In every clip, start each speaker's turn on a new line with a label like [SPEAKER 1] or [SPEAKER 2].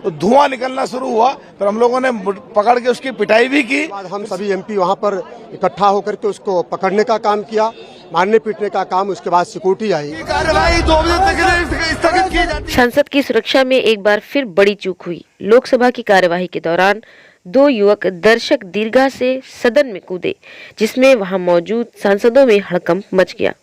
[SPEAKER 1] तो धुआं निकलना शुरू हुआ। फिर हम लोगों ने पकड़ के उसकी पिटाई भी की।
[SPEAKER 2] हम सभी एमपी वहां पर इकट्ठा होकर के उसको पकड़ने का काम किया, मारने पीटने का काम। उसके बाद सिक्योरिटी आई।
[SPEAKER 1] कार्रवाई 2 बजे तक स्थगित की जाती है।
[SPEAKER 3] संसद की सुरक्षा में एक बार फिर बड़ी चूक हुई। लोकसभा की कार्यवाही के दौरान 2 युवक दर्शक दीर्घा से सदन में कूदे, जिसमें वहां मौजूद सांसदों में हड़कंप मच गया।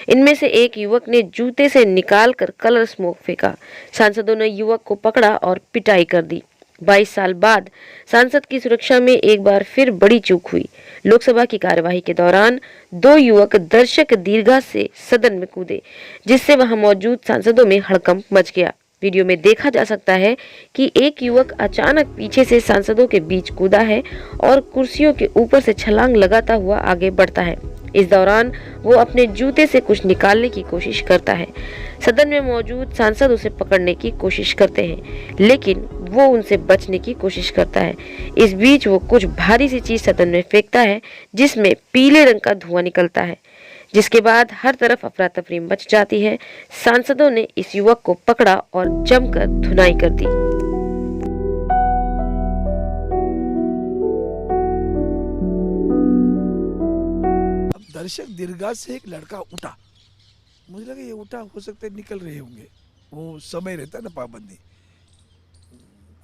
[SPEAKER 3] इनमें से एक युवक ने जूते से निकालकर कलर स्मोक फेंका। सांसदों ने युवक को पकड़ा और पिटाई कर दी। 22 साल बाद सांसद की सुरक्षा में एक बार फिर बड़ी चूक हुई। लोकसभा की कार्यवाही के दौरान 2 युवक दर्शक दीर्घा से सदन में कूदे, जिससे वहां मौजूद सांसदों में हड़कंप मच गया। वीडियो में देखा जा सकता है कि एक युवक अचानक पीछे से सांसदों के बीच कूदा है और कुर्सियों के ऊपर से छलांग लगाता हुआ आगे बढ़ता है। इस दौरान वो अपने जूते से कुछ निकालने की कोशिश करता है। सदन में मौजूद सांसद उसे पकड़ने की कोशिश करते हैं, लेकिन वो उनसे बचने की कोशिश करता है। इस बीच वो कुछ भारी सी चीज सदन में फेंकता है, जिसमें पीले रंग का धुआं निकलता है, जिसके बाद हर तरफ अफरा तफरी मच जाती है। सांसदों ने इस युवक को पकड़ा और जमकर धुनाई कर दी।
[SPEAKER 1] दर्शक दीर्घा से एक लड़का उठा। मुझे लगा ये उठा, हो सकता है निकल रहे होंगे, वो समय रहता है ना पाबंदी।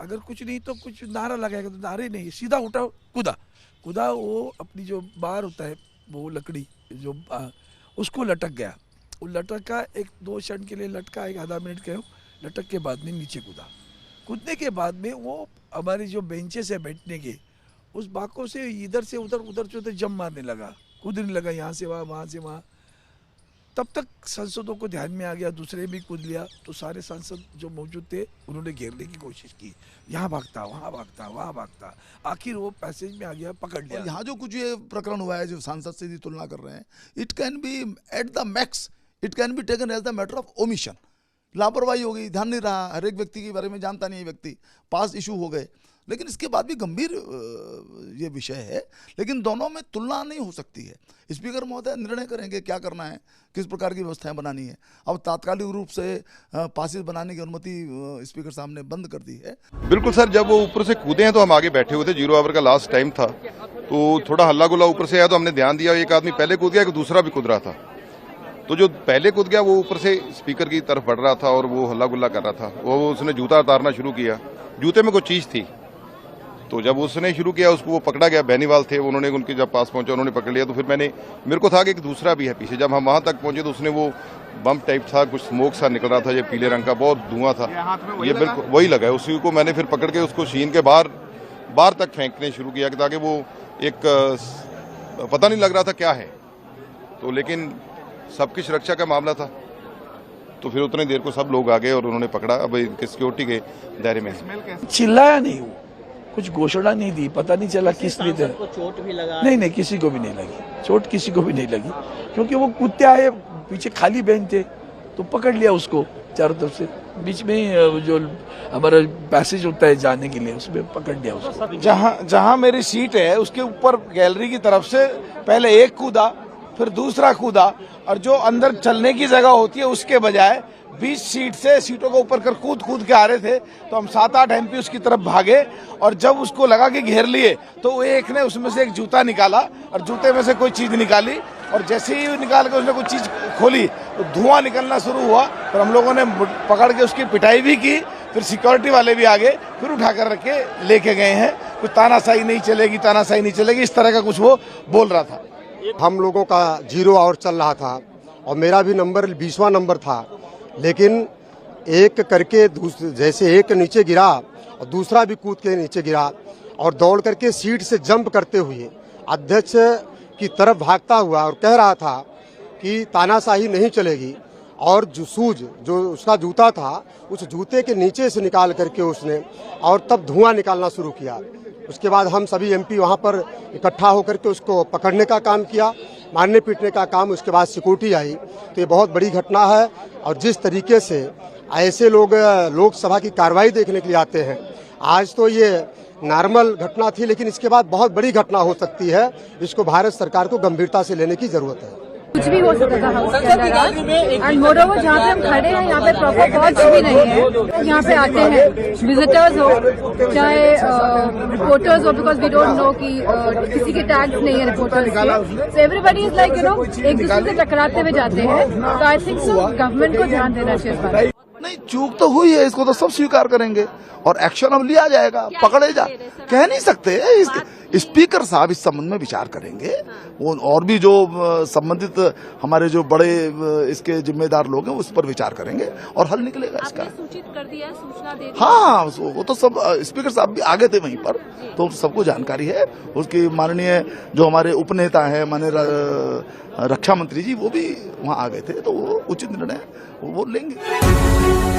[SPEAKER 1] अगर कुछ नहीं तो कुछ नारा लगाएगा, तो नारे नहीं, सीधा उठा, कूदा। वो अपनी जो बार होता है वो लकड़ी जो उसको लटक गया। वो लटका, 1-2 क्षण के लिए लटका, एक आधा मिनट के लटक के बाद में नीचे कूदने के बाद में वो हमारी जो बेंचेस है बैठने के, उस बाकों से इधर से उधर से जम मारने लगा, कूदने लगा, यहाँ से वहाँ से वहाँ। तब तक सांसदों को ध्यान में आ गया, दूसरे भी कूद लिया। तो सारे सांसद जो मौजूद थे उन्होंने घेरने की कोशिश की, यहाँ भागता, वहाँ भागता। आखिर वो पैसेज में आ गया, पकड़ लिया।
[SPEAKER 4] यहाँ जो कुछ ये प्रकरण हुआ है, जो सांसद से भी तुलना कर रहे हैं, it can be at the max, it can be taken as the matter of omission. लापरवाही हो गई, ध्यान नहीं रहा, हर एक व्यक्ति के बारे में जानता नहीं है व्यक्ति, पास इशू हो गए। लेकिन इसके बाद भी गंभीर ये विषय है, लेकिन दोनों में तुलना नहीं हो सकती है। स्पीकर महोदय निर्णय करेंगे क्या करना है, किस प्रकार की व्यवस्थाएं बनानी है। अब तात्कालिक रूप से पासेस बनाने की अनुमति स्पीकर साहब ने बंद कर दी है।
[SPEAKER 5] बिल्कुल सर, जब वो ऊपर से कूदे हैं तो हम आगे बैठे हुए थे, 0 आवर का लास्ट टाइम था, तो थोड़ा हल्ला गुल्ला ऊपर से आया, तो हमने ध्यान दिया, एक आदमी पहले कूद गया, एक दूसरा भी कूद रहा था। तो जो पहले कूद गया वो ऊपर से स्पीकर की तरफ बढ़ रहा था और वो हल्ला गुल्ला कर रहा था। वो उसने जूता उतारना शुरू किया, जूते में कोई चीज थी। तो जब उसने शुरू किया, उसको वो पकड़ा गया, बेनीवाल थे, उन्होंने उनके जब पास पहुंचा उन्होंने पकड़ लिया। तो फिर मेरे को था कि एक दूसरा भी है पीछे। जब हम वहां तक पहुंचे तो उसने वो बम टाइप था, कुछ स्मोक सा निकल रहा था, ये पीले रंग का, बहुत धुआं था, ये बिल्कुल वही लगा है। उसी को मैंने फिर पकड़ के उसको शीन के बाहर तक फेंकने शुरू किया, ताकि वो एक पता नहीं लग रहा था क्या है। तो लेकिन सबकी सुरक्षा का मामला था, तो फिर उतनी देर को सब लोग आ गए और उन्होंने पकड़ा। अब सिक्योरिटी के दायरे में
[SPEAKER 1] चिल्लाया नहीं, वो कुछ घोषणा नहीं दी, पता नहीं चला किस लिए।
[SPEAKER 6] चोट भी लगा?
[SPEAKER 1] नहीं, किसी को भी नहीं लगी चोट, किसी को भी नहीं लगी, क्योंकि वो कूदते आए, पीछे खाली बेंच थे, तो पकड़ लिया उसको चारों तरफ से। बीच में जो हमारा पैसेज होता है जाने के लिए, उसमें पकड़ लिया उसको। जहाँ मेरी सीट है उसके ऊपर गैलरी की तरफ से पहले एक कूदा, फिर दूसरा कूदा, और जो अंदर चलने की जगह होती है उसके बजाय 20 सीटों को ऊपर कर कूद के आ रहे थे। तो हम 7-8 एमपी उसकी तरफ भागे, और जब उसको लगा कि घेर लिए, तो एक ने उसमें से एक जूता निकाला और जूते में से कोई चीज निकाली, और जैसे ही निकाल के उसने कोई चीज खोली तो धुआं निकलना शुरू हुआ। फिर हम लोगों ने पकड़ के उसकी पिटाई भी की। फिर सिक्योरिटी वाले भी आ गए, फिर उठा कर रख के लेके गए हैं। कुछ तानाशाही नहीं चलेगी, इस तरह का कुछ वो बोल रहा था।
[SPEAKER 2] हम लोगों का 0 आवर चल रहा था और मेरा भी नंबर 20वां नंबर था, लेकिन एक करके जैसे एक नीचे गिरा और दूसरा भी कूद के नीचे गिरा, और दौड़ करके सीट से जंप करते हुए अध्यक्ष की तरफ भागता हुआ और कह रहा था कि तानाशाही नहीं चलेगी। और जो उसका जूता था, उस जूते के नीचे से निकाल करके उसने, और तब धुआं निकालना शुरू किया। उसके बाद हम सभी एमपी वहां पर इकट्ठा होकर के उसको पकड़ने का काम किया, मारने पीटने का काम। उसके बाद सिक्योरिटी आई। तो ये बहुत बड़ी घटना है, और जिस तरीके से ऐसे लोग लोकसभा की कार्रवाई देखने के लिए आते हैं, आज तो ये नॉर्मल घटना थी, लेकिन इसके बाद बहुत बड़ी घटना हो सकती है। इसको भारत सरकार को गंभीरता से लेने की जरूरत है।
[SPEAKER 6] भी हो सकता था हाउस के अंदर आज। एंड मोर ओवर जहाँ पे हम खड़े हैं यहाँ पे प्रॉपर वॉच भी नहीं है। यहाँ पे आते हैं विजिटर्स हो चाहे रिपोर्टर्स हो, बिकॉज वी डोंट नो कि किसी के टैग्स नहीं है रिपोर्टर्स के। सो एवरीबडी इज लाइक एक दूसरे से टकराते हुए जाते हैं। तो आई थिंक सो गवर्नमेंट को ध्यान देना चाहिए इस बात।
[SPEAKER 4] नहीं, चूक तो हुई है, इसको तो सब स्वीकार करेंगे और एक्शन अब लिया जाएगा, पकड़े जा कह नहीं सकते। स्पीकर साहब इस संबंध में विचार करेंगे। वो और भी जो संबंधित हमारे जो बड़े इसके जिम्मेदार लोग हैं उस पर विचार करेंगे और हल निकलेगा इसका।
[SPEAKER 6] सूचित कर दिया, सूचना दे दी।
[SPEAKER 4] हाँ, वो तो सब स्पीकर साहब भी आगे थे वहीं पर, तो सबको जानकारी है। उसकी माननीय जो हमारे उपनेता हैं माननीय रक्षा मंत्री जी वो भी वहाँ आ गए थे, तो वो उचित निर्णय वो लेंगे।